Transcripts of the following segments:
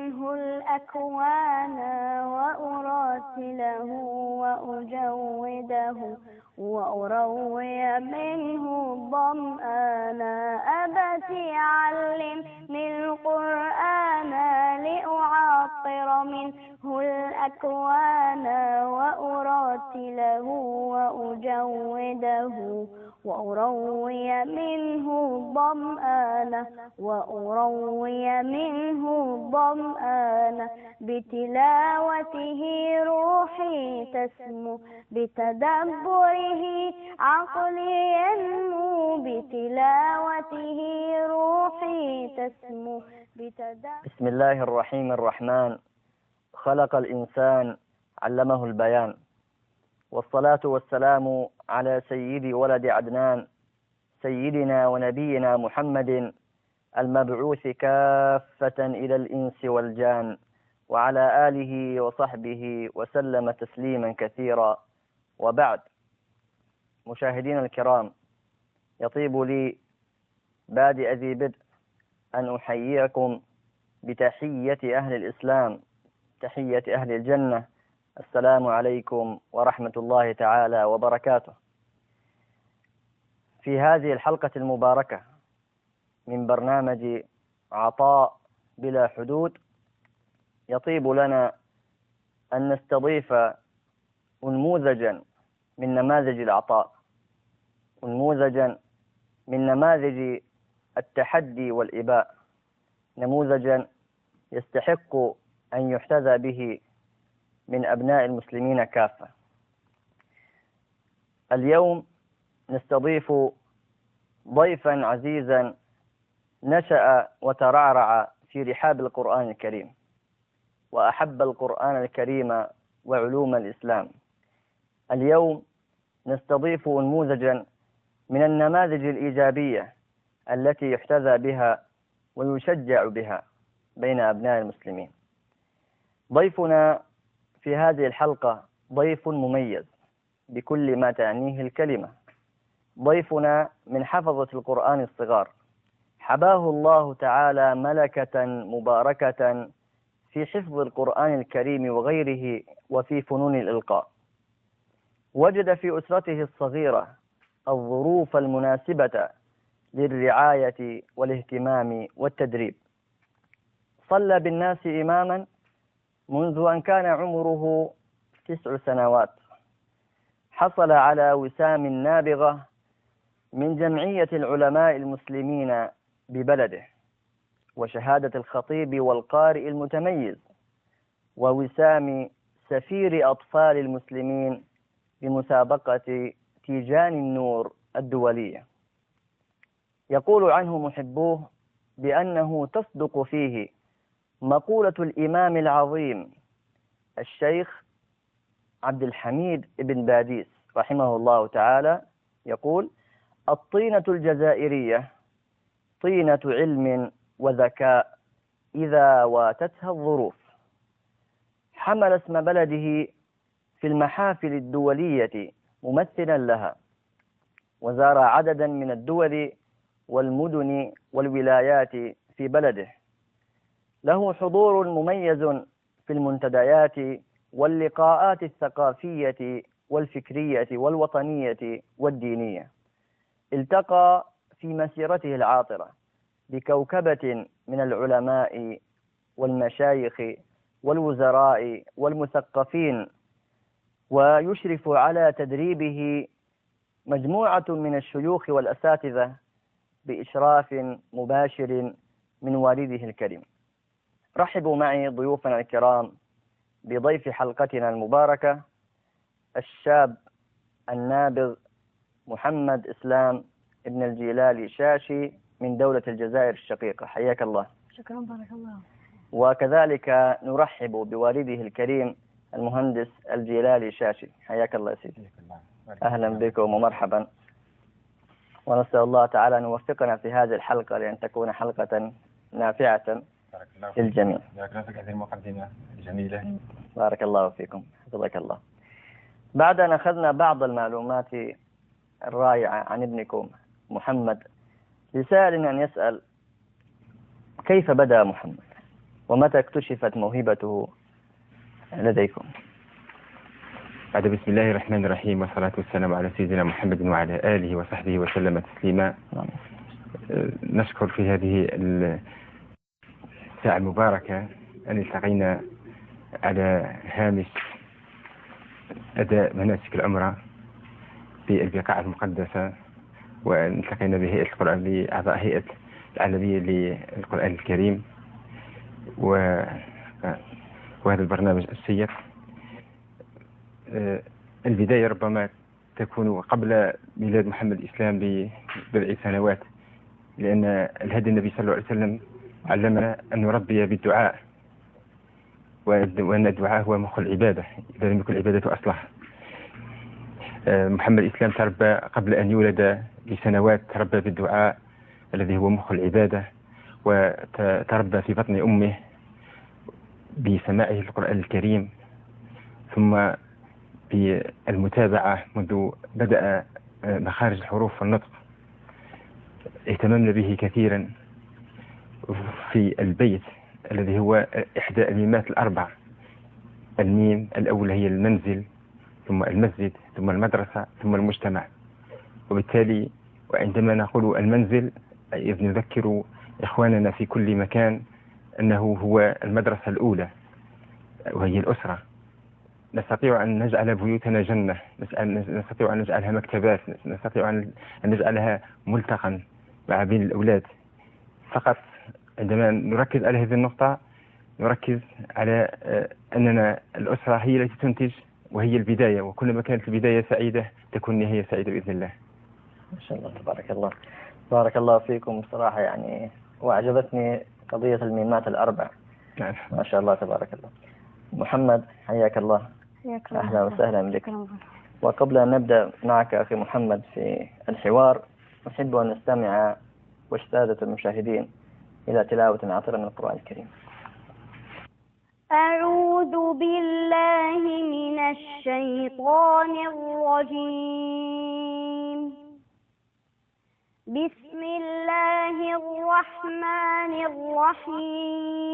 منه الأكوان وأراتله وأجوده وأروي منه الظمآن. أبتي علمني القرآن لأعطر منه الأكوان وأراتله وأجوده وأروي منه الظمآن وأروي منه الظمآن. بتلاوته روحي تسمو بتدبره عقلي ينمو. بتلاوته روحي تسمو بسم الله الرحيم الرحمن. خلق الإنسان علمه البيان، والصلاة والسلام على سيد ولد عدنان سيدنا ونبينا محمد المبعوث كافة إلى الإنس والجان، وعلى آله وصحبه وسلم تسليما كثيرا. وبعد، مشاهدين الكرام، يطيب لي بادئ ذي بدء أن أحييكم بتحية أهل الإسلام، تحية أهل الجنة. السلام عليكم ورحمة الله تعالى وبركاته. في هذه الحلقة المباركة من برنامج عطاء بلا حدود، يطيب لنا أن نستضيف نموذجا من نماذج العطاء، نموذجا من نماذج التحدي والإباء، نموذجا يستحق أن يحتذى به من أبناء المسلمين كافة. اليوم نستضيف ضيفا عزيزا نشأ وترعرع في رحاب القرآن الكريم، وأحب القرآن الكريم وعلوم الإسلام. اليوم نستضيف نموذجا من النماذج الإيجابية التي يحتذى بها ويشجع بها بين أبناء المسلمين. ضيفنا في هذه الحلقة ضيف مميز بكل ما تعنيه الكلمة، ضيفنا من حفظة القرآن الصغار، حباه الله تعالى ملكة مباركة في حفظ القرآن الكريم وغيره وفي فنون الإلقاء. وجد في أسرته الصغيرة الظروف المناسبة للرعاية والاهتمام والتدريب. صلى بالناس إماما منذ أن كان عمره 9 سنوات. حصل على وسام نابغة من جمعية العلماء المسلمين ببلده، وشهادة الخطيب والقارئ المتميز، ووسام سفير أطفال المسلمين بمسابقة تيجان النور الدولية. يقول عنه محبوه بأنه تصدق فيه مقولة الإمام العظيم الشيخ عبد الحميد بن باديس رحمه الله تعالى، يقول: الطينة الجزائرية طينة علم وذكاء إذا واتتها الظروف. حمل اسم بلده في المحافل الدولية ممثلا لها، وزار عددا من الدول والمدن والولايات في بلده. له حضور مميز في المنتديات واللقاءات الثقافية والفكرية والوطنية والدينية. التقى في مسيرته العاطرة بكوكبة من العلماء والمشايخ والوزراء والمثقفين، ويشرف على تدريبه مجموعة من الشيوخ والأساتذة بإشراف مباشر من والده الكريم. رحبوا معي ضيوفنا الكرام بضيف حلقتنا المباركة الشاب النابغ محمد إسلام ابن الجيلالي شاشي من دولة الجزائر الشقيقة. حياك الله. شكرا، بارك الله. وكذلك نرحب بوالده الكريم المهندس الجيلالي شاشي. حياك الله يا سيدي. أهلا بكم ومرحبا، ونسأل الله تعالى أن يوفقنا في هذه الحلقة لأن تكون حلقة نافعة للجميع. بارك الله فيك. هذه المقدمة جميلة. بارك الله فيكم، حفظك الله. بعد أن أخذنا بعض المعلومات الرائعة عن ابنكم محمد، لسائل أن يسأل: كيف بدأ محمد؟ ومتى اكتشفت موهبته لديكم؟ بعد بسم الله الرحمن الرحيم والصلاة والسلام على سيدنا محمد وعلى آله وصحبه وسلم تسليما. نشكر في هذه الساعة المباركة أن التقينا على هامش أداء مناسك العمرة في البقاع المقدسة، والتقينا بهيئة القرآن بأعضاء هيئة العالمية للقرآن الكريم وهذا البرنامج الشيق. البداية ربما تكون قبل ميلاد محمد الإسلام ببضع سنوات، لأن الهدي النبي صلى الله عليه وسلم علمنا أن نربي بالدعاء، وأن الدعاء هو مخ العبادة إذا لم يكن العبادة أصلح. محمد الإسلام تربى قبل أن يولد بسنوات، تربى بالدعاء الذي هو مخ العبادة، وتربى في بطن أمه بسماعه القرآن الكريم، ثم بالمتابعة منذ بدأ مخارج الحروف والنطق. اهتممنا به كثيرا في البيت الذي هو إحدى الميمات الأربع. الميم الأولى هي المنزل، ثم المسجد، ثم المدرسة، ثم المجتمع. وبالتالي وعندما نقول المنزل إذ نذكر إخواننا في كل مكان أنه هو المدرسة الأولى وهي الأسرة. نستطيع أن نجعل بيوتنا جنة، نستطيع أن نجعلها مكتبات، نستطيع أن نجعلها ملتقا مع بين الأولاد. فقط عندما نركز على هذه النقطة نركز على أننا الأسرة هي التي تنتج وهي البداية، وكلما كانت البداية سعيدة تكون النهاية سعيدة بإذن الله. ما شاء الله تبارك الله. بارك الله فيكم بصراحة، يعني وأعجبتني قضية الميمات الأربع. نعم. ما شاء الله تبارك الله. محمد حياك الله. أهلا وسهلا بك. وقبل أن نبدأ معك أخي محمد في الحوار، نحب أن نستمع والسادة المشاهدين إلى تلاوة عطرة من القرآن الكريم. أعوذ بالله من الشيطان الرجيم. بسم الله الرحمن الرحيم.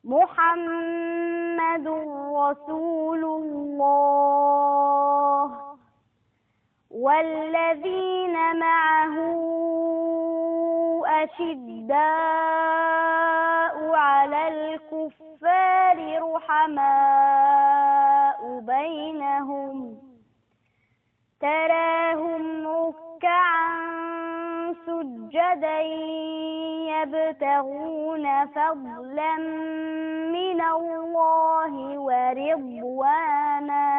محمد رسول الله والذين معه أشداء على الكفار رحماء بينهم، تراهم ركعا سجدا يبتغون فضلا من الله ورضوانا،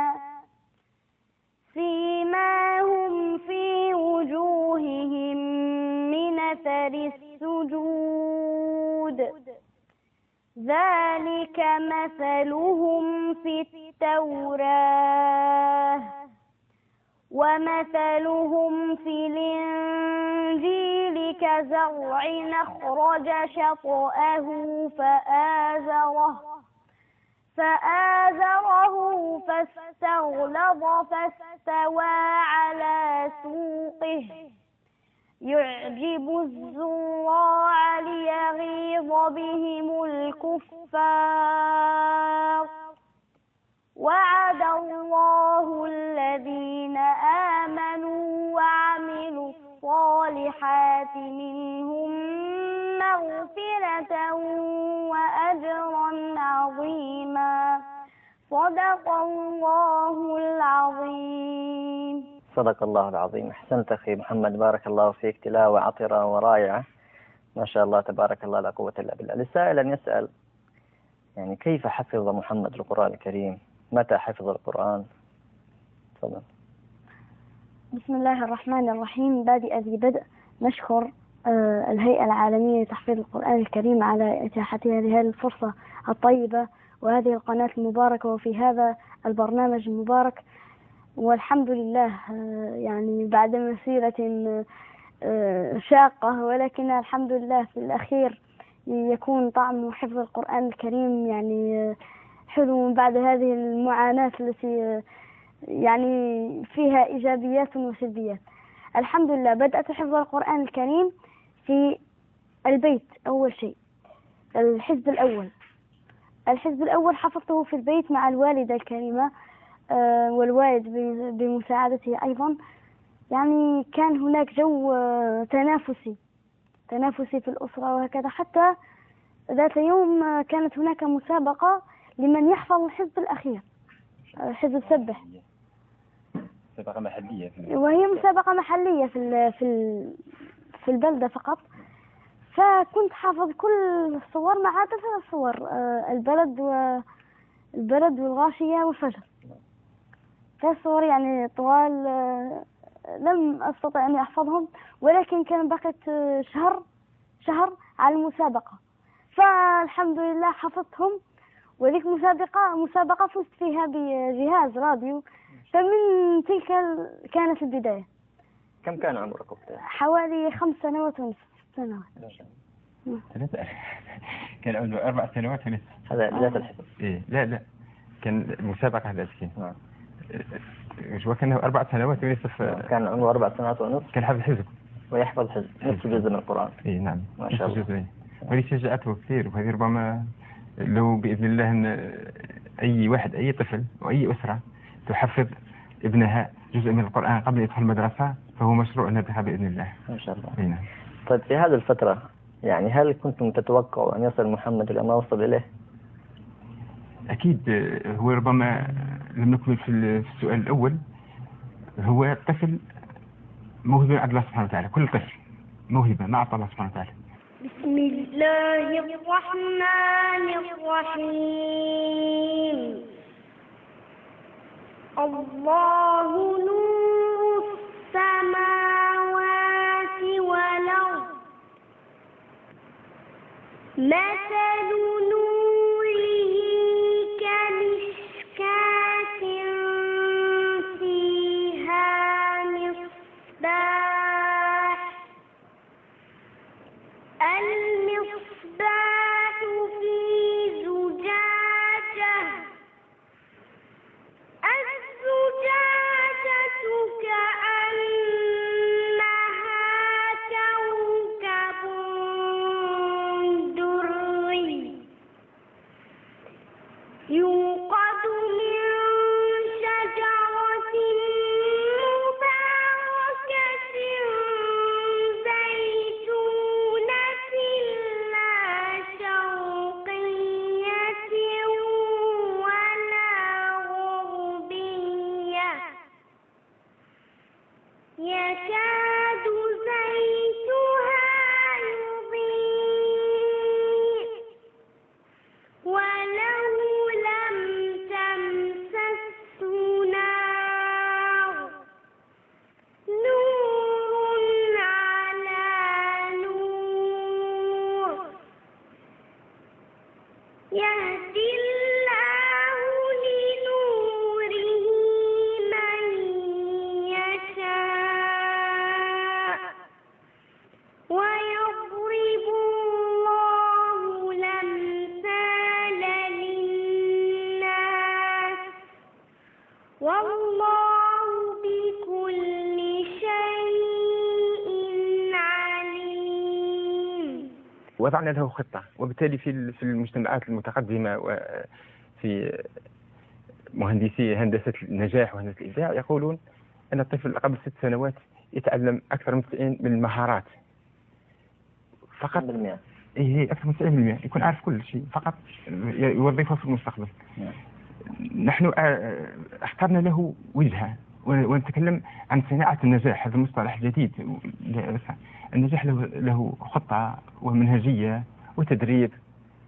سيماهم في وجوههم من أثر السجود، ذلك مثلهم في التوراة ومثلهم في الإنجيل كزرع أخرج شطأه فآزره فاستغلظ فاستوى على سوقه يعجب الزراع ليغيظ بهم الكفار. وعد الله الذين آمنوا وعملوا الصالحات منهم مغفرة وأجرا عظيما. صدق الله العظيم. صدق الله العظيم. أحسنت أخي محمد، بارك الله فيك، تلاوة عطرة ورائعة ما شاء الله تبارك الله لا قوة إلا بالله. للسائل أن يسأل يعني كيف حفظ محمد القرآن الكريم؟ متى حفظ القرآن؟ تفضل. بسم الله الرحمن الرحيم. بادئ ذي بدء نشكر الهيئة العالمية لتحفيظ القرآن الكريم على إتاحتها لهذه الفرصة الطيبة وهذه القناة المباركة وفي هذا البرنامج المبارك. والحمد لله يعني بعد مسيرة شاقة، ولكن الحمد لله في الأخير يكون طعم حفظ القرآن الكريم يعني حلو من بعد هذه المعاناة التي يعني فيها إيجابيات وسلبيات. الحمد لله بدأت حفظ القرآن الكريم في البيت أول شيء. الحزب الأول حفظته في البيت مع الوالدة الكريمة والوالد بمساعدته أيضا. يعني كان هناك جو تنافسي في الأسرة وهكذا. حتى ذات يوم كانت هناك مسابقة لمن يحفظ الحزب الأخير، حزب سبح، مسابقة محلية، وهي مسابقة محلية في البلدة فقط. فكنت حافظ كل الصور ما عدا 3 صور، البلد والغاشية والفجر. 3 صور يعني طوال، لم أستطع أن أحفظهم، ولكن كان بقيت شهر على المسابقة، فالحمد لله حفظتهم. وذيك مسابقة فزت فيها بجهاز راديو. فمن تلك كانت البداية. كم كان عمرك وقتها؟ حوالي 5 سنوات ونصف، 6 سنوات. كان عمره 4 سنوات ونصف. هذا بداية الحفظ. إيه لا كان مسابقة هذا الشيء. شو كان 4 سنوات ونصف. كان عمره 4 سنوات ونصف. كان حافظ حزب ويحفظ حزب نصف جزء من القرآن. إيه نعم. ما شاء الله. ولي شجعته كثير. وهذه ربما لو بإذن الله أن أي واحد، أي طفل وأي أسرة تحفظ ابنها جزء من القرآن قبل يدخل المدرسة فهو مشروع نجاح بإذن الله. ما شاء الله. إيه نعم. طيب في هذه الفترة يعني هل كنتم تتوقعوا أن يصل محمد إلى ما وصل إليه؟ أكيد. هو ربما لم نكمل في السؤال الأول. هو طفل موهبة عند الله سبحانه وتعالى. كل طفل موهبة ما أعطى الله سبحانه وتعالى. بسم الله الرحمن الرحيم. الله نور السماوات والأرض. مثل نوره كمشكاة فيها مصباح. المصباح في زجاجة. الزجاجة كأنها كوكب دري يوقد من شجرة مباركة زيتونة لا شرقية ولا غربية يكاد زيتها يضيء ولو لم تمسسه نار. نور على نور. يهدي الله لنوره من يشاء ويضرب الله الأمثال للناس والله بكل شيء عليم. وضعنا له خطة. وبالتالي في المجتمعات المتقدمة وفي مهندسي هندسة النجاح وهندسة الإبداع يقولون أن الطفل قبل 6 سنوات يتعلم أكثر من 90 من المهارات فقط. إيه أكثر من 90% يكون عارف كل شيء فقط يوظفه في المستقبل. نحن اخترنا له وجهة ونتكلم عن صناعة النجاح. هذا مصطلح جديد. النجاح له خطة ومنهجية وتدريب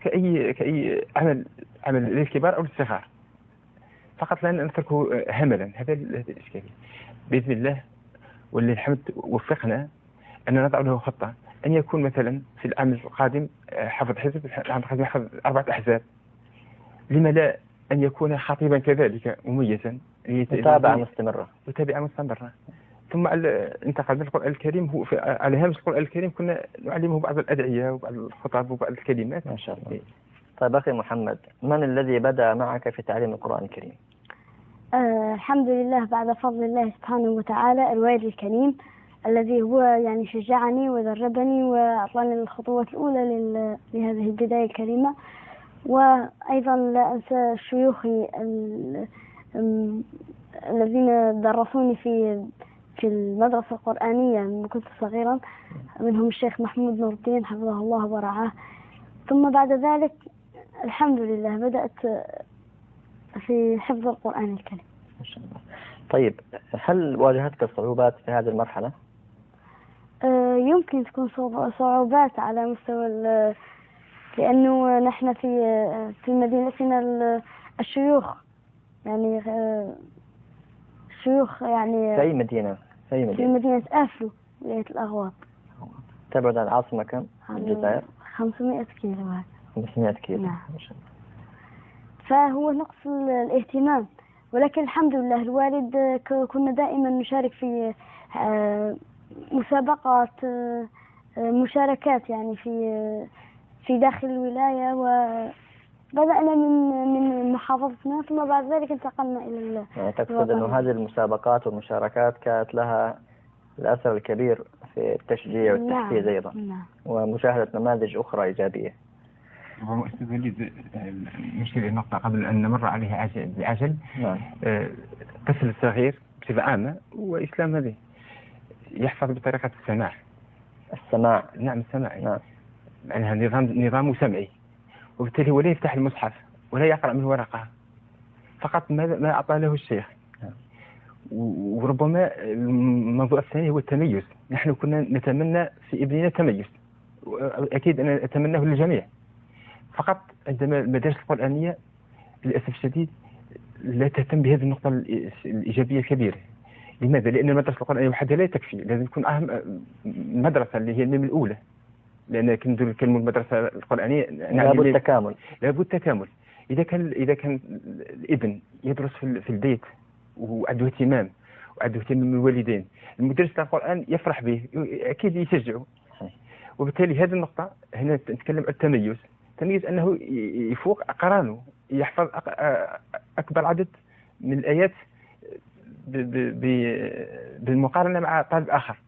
كأي عمل للكبار أو للصغار. فقط لا نتركه هملا. هذا الإشكالية. بإذن الله ولله الحمد وفقنا أن نضع له خطة أن يكون مثلا في العام القادم حفظ حزب، العام القادم يحفظ 4 أحزاب. لما لا أن يكون خطيبا كذلك مميزا. متابعة مستمرة. ثم انتقل من القرآن الكريم. هو على هامش القرآن الكريم كنا نعلمه بعض الأدعية وبعض الخطب وبعض الكلمات. ما شاء الله. طيب أخي محمد، من الذي بدأ معك في تعليم القرآن الكريم؟ الحمد لله بعد فضل الله سبحانه وتعالى الوالد الكريم. الذي هو يعني شجعني ودربني وأعطاني الخطوات الأولى لهذه البداية الكريمة. وأيضا لا أنسى شيوخي الذين درسوني في المدرسة القرآنية لما كنت صغيرا، منهم الشيخ محمود نور الدين حفظه الله ورعاه. ثم بعد ذلك الحمد لله بدأت في حفظ القرآن الكريم. ما شاء الله. طيب هل واجهتك صعوبات في هذه المرحلة؟ يمكن تكون صعوبات على مستوى لأنه نحن في مدينتنا الشيوخ يعني شيوخ يعني في أي مدينة؟ في مدينة آفلو ولاية الأغواط. تبعد عن العاصمة كم؟ الجزائر؟ 500 كيلو هذا. 500 كيلو. نعم. ما شاء الله. فهو نقص الاهتمام، ولكن الحمد لله الوالد كنا دائما نشارك في مسابقات مشاركات يعني في داخل الولاية، وبدأنا من محافظتنا ثم بعد ذلك انتقلنا إلى يعني تقصد أنه هذه المسابقات والمشاركات كانت لها الأثر الكبير في التشجيع والتحفيز أيضا. نعم. ومشاهدة نماذج أخرى إيجابية. أستاذ وليد، نشير النقطة قبل أن نمر عليها بعجل. نعم. الطفل الصغير بصفة عامة وإسلام هذه يحفظ بطريقة السماع. نعم السماع. نعم. معناها نظام سمعي، وبالتالي هو لا يفتح المصحف ولا يقرأ من ورقة، فقط ما أعطى له الشيخ. وربما الموضوع الثاني هو التميز. نحن كنا نتمنى في ابننا التميز، أكيد أنا أتمناه للجميع، فقط عندما المدارس القرآنية للأسف الشديد لا تهتم بهذه النقطة الإيجابية الكبيرة. لماذا؟ لأن المدرسة القرآنية وحدها لا تكفي، لازم تكون أهم مدرسة اللي هي الميم الأولى، لأن كنقول كلمة المدرسة القرآنية لابد التكامل. لابد التكامل. إذا كان الابن يدرس في البيت وعنده اهتمام من الوالدين، المدرس بتاع القرآن يفرح به، أكيد يشجعه. وبالتالي هذه النقطة هنا نتكلم عن التميز. أنه يفوق أقرانه، يحفظ أكبر عدد من الآيات بالمقارنة مع طالب آخر.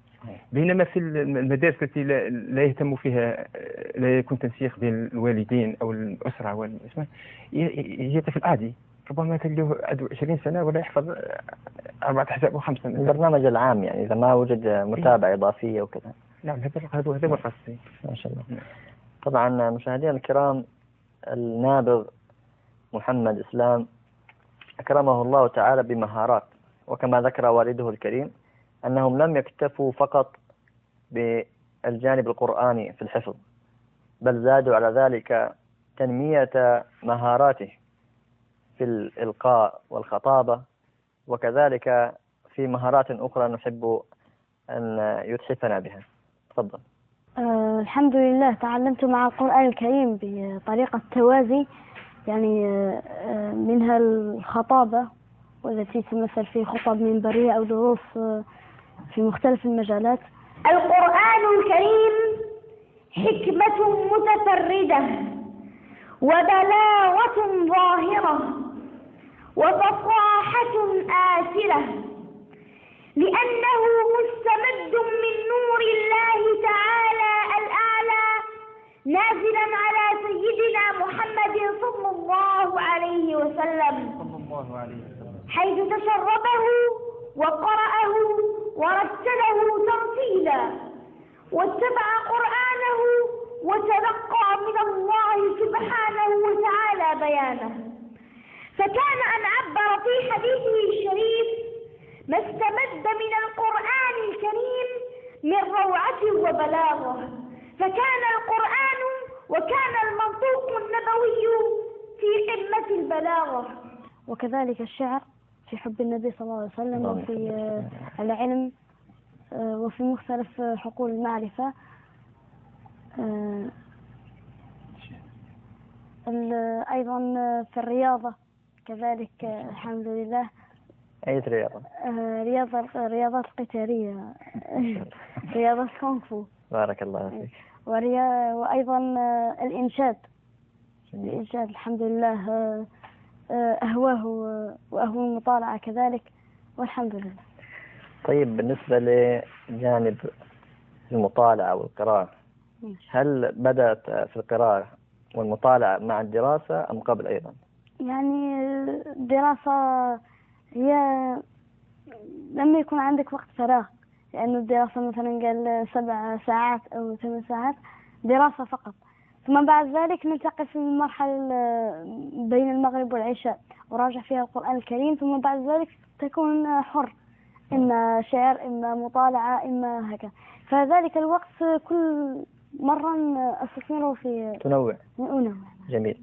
بينما في المدارس التي لا يهتم فيها، لا يكون تنسيق بين الوالدين أو الأسرة هي طفل عادي ربما تليه 20 سنة ولا يحفظ 4 أحزاب و5 سنة. البرنامج العام يعني إذا ما وجد متابعة إضافية وكذا. نعم هذا هو القصد. ما شاء الله. طبعا مشاهدينا الكرام، النابغ محمد إسلام أكرمه الله تعالى بمهارات، وكما ذكر والده الكريم أنهم لم يكتفوا فقط بالجانب القرآني في الحفظ، بل زادوا على ذلك تنمية مهاراته في الإلقاء والخطابة، وكذلك في مهارات أخرى نحب أن يتحفنا بها. تفضل. الحمد لله تعلمت مع القرآن الكريم بطريقة توازي، يعني منها الخطابة والتي تمثل في خطب منبرية أو دروس في مختلف المجالات. القرآن الكريم حكمة متفردة وبلاغة ظاهرة وفصاحة آسرة، لأنه مستمد من نور الله تعالى الأعلى نازلا على سيدنا محمد صلى الله عليه وسلم، حيث تشربه وقرأه ورتله ترتيلا واتبع قرآنه وتلقى من الله سبحانه وتعالى بيانه. فكان أن عبر في حديثه الشريف ما استمد من القرآن الكريم من روعة وبلاغة، فكان القرآن وكان المنطوق النبوي في قمة البلاغة. وكذلك الشعر في حب النبي صلى الله عليه وسلم، وفي العلم، وفي مختلف حقول المعرفة. أيضا في الرياضة كذلك الحمد لله. أي رياضة؟ رياضات القتالية رياضة كونغ فو. بارك الله فيك. وأيضا الإنشاد الحمد لله أهواه وأهوى المطالعة كذلك، والحمد لله. طيب بالنسبة جانب المطالعة والقراءة، هل بدأت في القراءة والمطالعة مع الدراسة أم قبل أيضا؟ يعني الدراسة هي لما يكون عندك وقت فراغ، لأنه الدراسة مثلا قال 7 ساعات أو 8 ساعات دراسة فقط، ثم بعد ذلك ننتقل في المرحلة بين المغرب والعشاء وراجع فيها القرآن الكريم، ثم بعد ذلك تكون حر، إما شعر إما مطالعة إما هكذا، فذلك الوقت كل مرة أستثمره في تنوع. أنوع. جميل.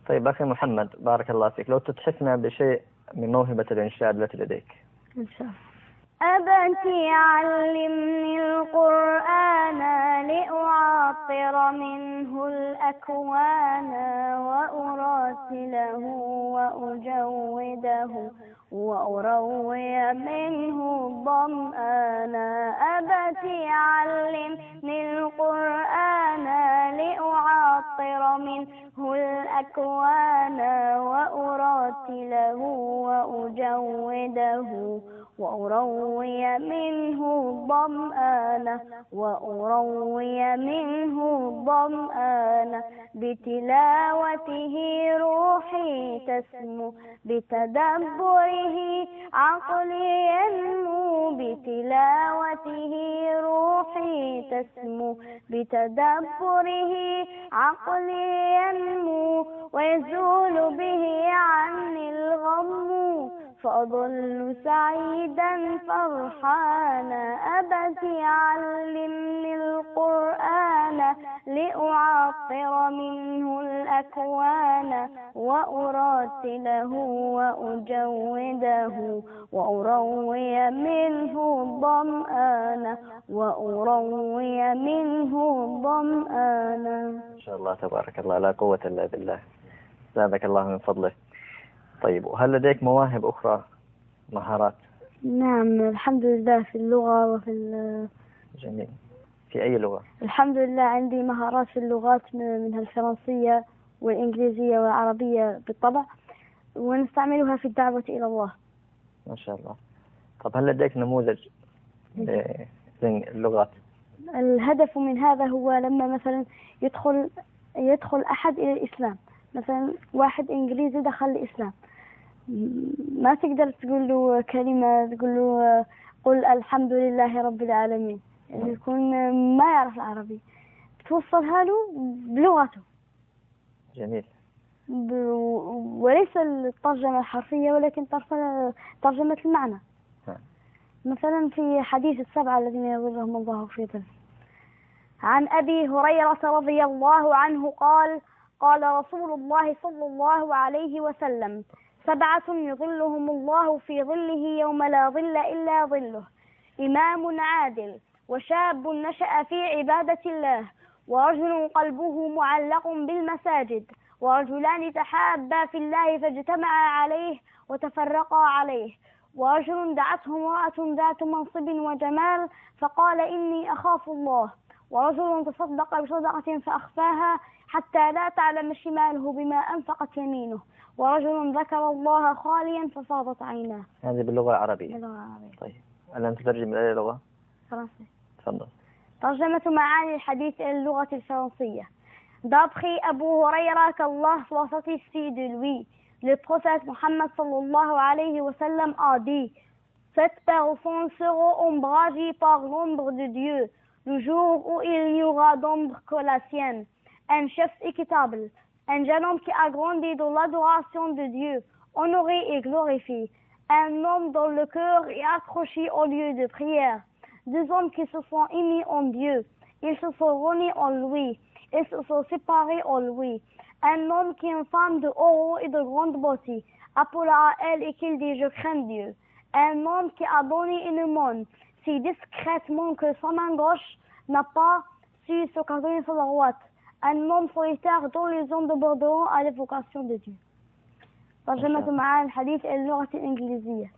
طيب أخي محمد بارك الله فيك، لو تتحفنا بشيء من موهبة الإنشاد التي لديك. إن شاء الله. أبتي علمني القرآن لأعطر منه الأكوان وأراسله وأجوده وأروي منه الظمآن. أبتي علمني القرآن لأعطر منه الأكوان وأراسله وأجوده وأروي منه الظمآن بتلاوته روحي تسمو بتدبره عقلي ينمو بتلاوته روحي تسمو بتدبره عقلي ينمو ويزول به عني الغم فأضل سعيدا فرحانا. أبتي علمني القرآن لأعطر منه الأكوان وأراتله وأجوده وأروي منه الظمآن ما شاء الله تبارك الله، لا قوة إلا بالله، زادك الله من فضله. طيب، وهل لديك مواهب أخرى، مهارات؟ نعم الحمد لله، في اللغة وفي جميل. في أي لغة؟ الحمد لله عندي مهارات في اللغات، منها الفرنسية والإنجليزية والعربية بالطبع، ونستعملها في الدعوة إلى الله. ما شاء الله. طب هل لديك نموذج للغات؟ الهدف من هذا هو لما مثلا يدخل أحد إلى الإسلام، مثلا واحد إنجليزي دخل الإسلام، ما تقدر تقول له كلمة، تقول له قل الحمد لله رب العالمين، يعني يكون ما يعرف العربي، توصلها له بلغته. جميل. وليس الترجمة الحرفية ولكن ترجمة المعنى. مثلا في حديث السبعة الذين يظلهم الله في ظله، عن أبي هريرة رضي الله عنه قال: قال رسول الله صلى الله عليه وسلم: 7 يظلهم الله في ظله يوم لا ظل إلا ظله: إمام عادل، وشاب نشأ في عبادة الله، ورجل قلبه معلق بالمساجد، ورجلان تحابا في الله فاجتمعا عليه وتفرقا عليه، ورجل دعته امرأة ذات منصب وجمال فقال إني أخاف الله، ورجل تصدق بصدقة فأخفاها حتى لا تعلم شماله بما أنفقت يمينه، ورجل ذكر الله خاليا ففاضت عيناه. هذه باللغة العربية. باللغة العربية. طيب، هل تترجم إلى أي لغة؟ فرنسي. تفضل. ترجمة معاني الحديث إلى اللغة الفرنسية. D'après Abu Huraira, qu'Allah soit satisfait de lui, le prophète Mohammed sallallahu alayhi wa sallam a dit: 7 personnes seront ombragées par l'ombre de Dieu le jour où il n'y aura d'ombre que la sienne. Un chef équitable, un jeune homme qui a grandi dans l'adoration de Dieu, honoré et glorifié, un homme dont le cœur est accroché au lieu de prière, 2 hommes qui se sont unis en Dieu, ils se sont réunis en lui, ils se sont séparés en lui, un homme qui est une femme de haut et de grande beauté, appela à elle et qu'il dit: je crains Dieu, un homme qui a donné une main si discrètement que sa main gauche n'a pas su se cadrer sur la droite, un homme solitaire dont les hommes de Bordeaux à l'évocation de Dieu. ترجمة معاني الحديث إلى اللغة الإنجليزية.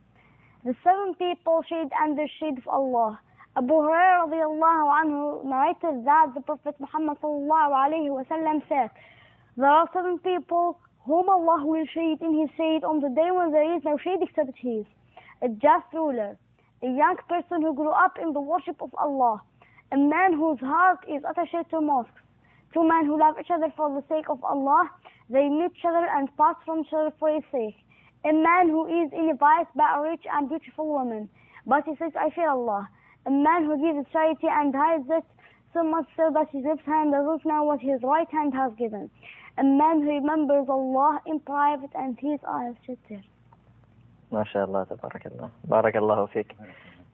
The 7 people shade under shade of Allah. Abu Hurairah radiallahu anhu narrated that the Prophet Muhammad sallallahu alayhi wa sallam said: there are 7 people whom Allah will shade in His shade on the day when there is no shade except His: a just ruler, a young person who grew up in the worship of Allah, a man whose heart is attached to mosques, two men who love each other for the sake of Allah, they meet each other and part from each other for His sake, a man who is invited by a rich and beautiful woman, but he says, I fear Allah, a man who gives charity and hides it so much so that his left hand doesn't know what his right hand has given, a man who remembers Allah in private and his eyes shut. ما شاء الله تبارك الله، بارك الله فيك.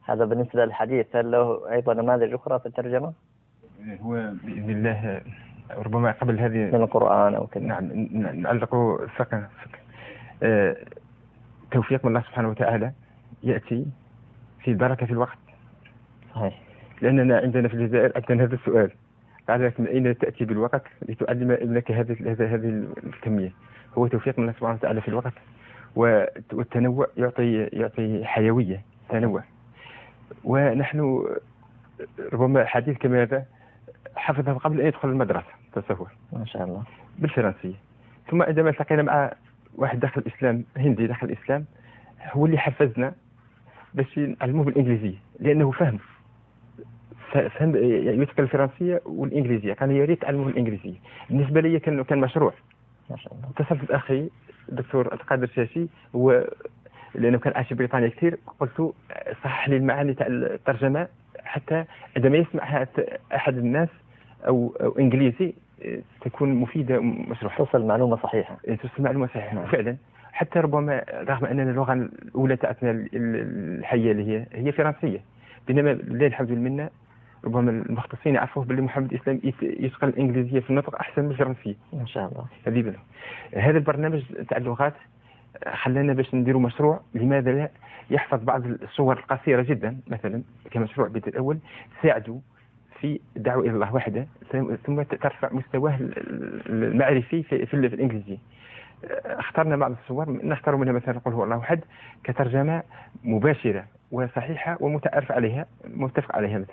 هذا بالنسبة للحديث، هل له أيضا نماذج أخرى في الترجمة؟ هو بإذن الله ربما قبل هذه من القرآن أو كذا. نعم نعلق فقط توفيق من الله سبحانه وتعالى يأتي في بركة في الوقت. صحيح. لأننا عندنا في الجزائر عندنا هذا السؤال، قال لك من أين تأتي بالوقت لتعلم ابنك هذه الكمية؟ هو توفيق من الله سبحانه وتعالى في الوقت، والتنوع يعطي حيوية، تنوع. ونحن ربما حديث كما هذا حفظه قبل أن يدخل المدرسة، تصور ما شاء الله بالفرنسية. ثم عندما التقينا مع واحد داخل الإسلام، هندي داخل الإسلام، هو اللي حفزنا باش نعلموه بالإنجليزية، لأنه فهم يتقن الفرنسية والإنجليزية، كان يريد تعلمه الإنجليزية. بالنسبة لي كان مشروع. ما شاء الله. اتصلت بأخي الدكتور القادر الشاشي، لأنه كان عايش في بريطانيا كثير، قلت صحح لي المعاني تاع الترجمة حتى عندما يسمع أحد الناس أو إنجليزي تكون مفيدة ومشروحة، توصل معلومة صحيحة. توصل معلومة صحيحة فعلا. حتى ربما رغم أننا اللغة الأولى تاعتنا الحية اللي هي فرنسية، بينما لله الحمد لله ربما المختصين يعرفوه باللي محمد الإسلام يتقن الإنجليزية في النطق أحسن من الفرنسية. إن شاء الله. هذا البرنامج تاع اللغات خلانا باش نديروا مشروع، لماذا لا يحفظ بعض الصور القصيرة جدا مثلا كمشروع بدء الأول، تساعده في الدعوة إلى الله وحده، ثم ترفع مستواه المعرفي في الإنجليزية. اخترنا بعض الصور، نختار منها مثلا قل هو الله أحد كترجمة مباشرة وصحيحة ومتعارف عليها، متفق عليها.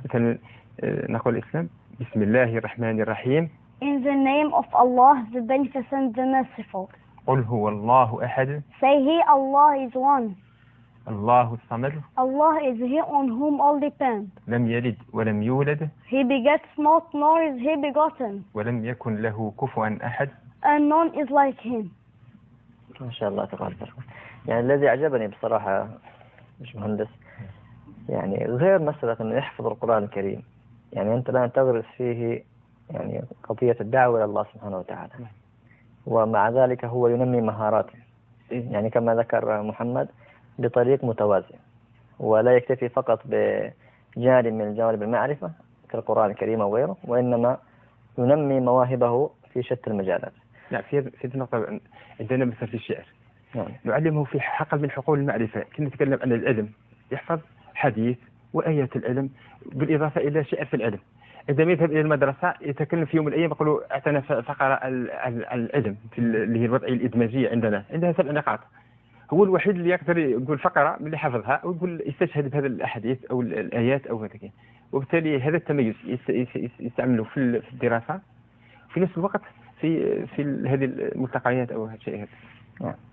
مثلا نقول الإسلام بسم الله الرحمن الرحيم. In the name of Allah, the Beneficent, the Merciful. قل هو الله أحد. Say He, Allah is one. الله الصمد. Allah is He on whom all depend. لم يلد ولم يولد. He begets not, nor is He begotten. ولم يكن له كفوا أحد. And none is like Him. ما شاء الله تبارك الله. يعني الذي أعجبني بصراحة مش مهندس، يعني غير مسألة أنه يحفظ القرآن الكريم، يعني أنت الآن تغرس فيه يعني قضية الدعوة إلى الله سبحانه وتعالى، ومع ذلك هو ينمي مهاراته، يعني كما ذكر محمد بطريق متوازن، ولا يكتفي فقط بجانب من جوانب المعرفة كالقرآن الكريم وغيره، وإنما ينمي مواهبه في شتى المجالات. لا في النقطة عندنا مثل في الشعر، نعم. نعلمه في حقل من حقول المعرفة. كنا نتكلم عن العلم، يحفظ حديث وآيات العلم بالإضافة إلى شعر في العلم. عندما يذهب إلى المدرسة يتكلم في يوم من الأيام يقولوا أعطنا فقرة العلم في اللي هي الوضعية الإدماجية. عندها 7 نقاط. هو الوحيد اللي يقدر يقول فقرة من اللي حفظها ويقول يستشهد بهذا الأحاديث أو الآيات أو هكذا، وبالتالي هذا التميز يستعمله في الدراسة في نفس الوقت في هذه الملتقيات أو هذا الشيء.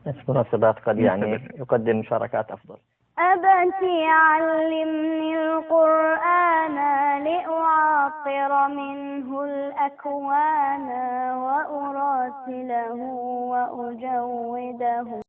في مناسبات قد يعني يقدم مشاركات أفضل. أبتي علمني القرآن لأعطر منه الأكوان وأراسله وأجوده.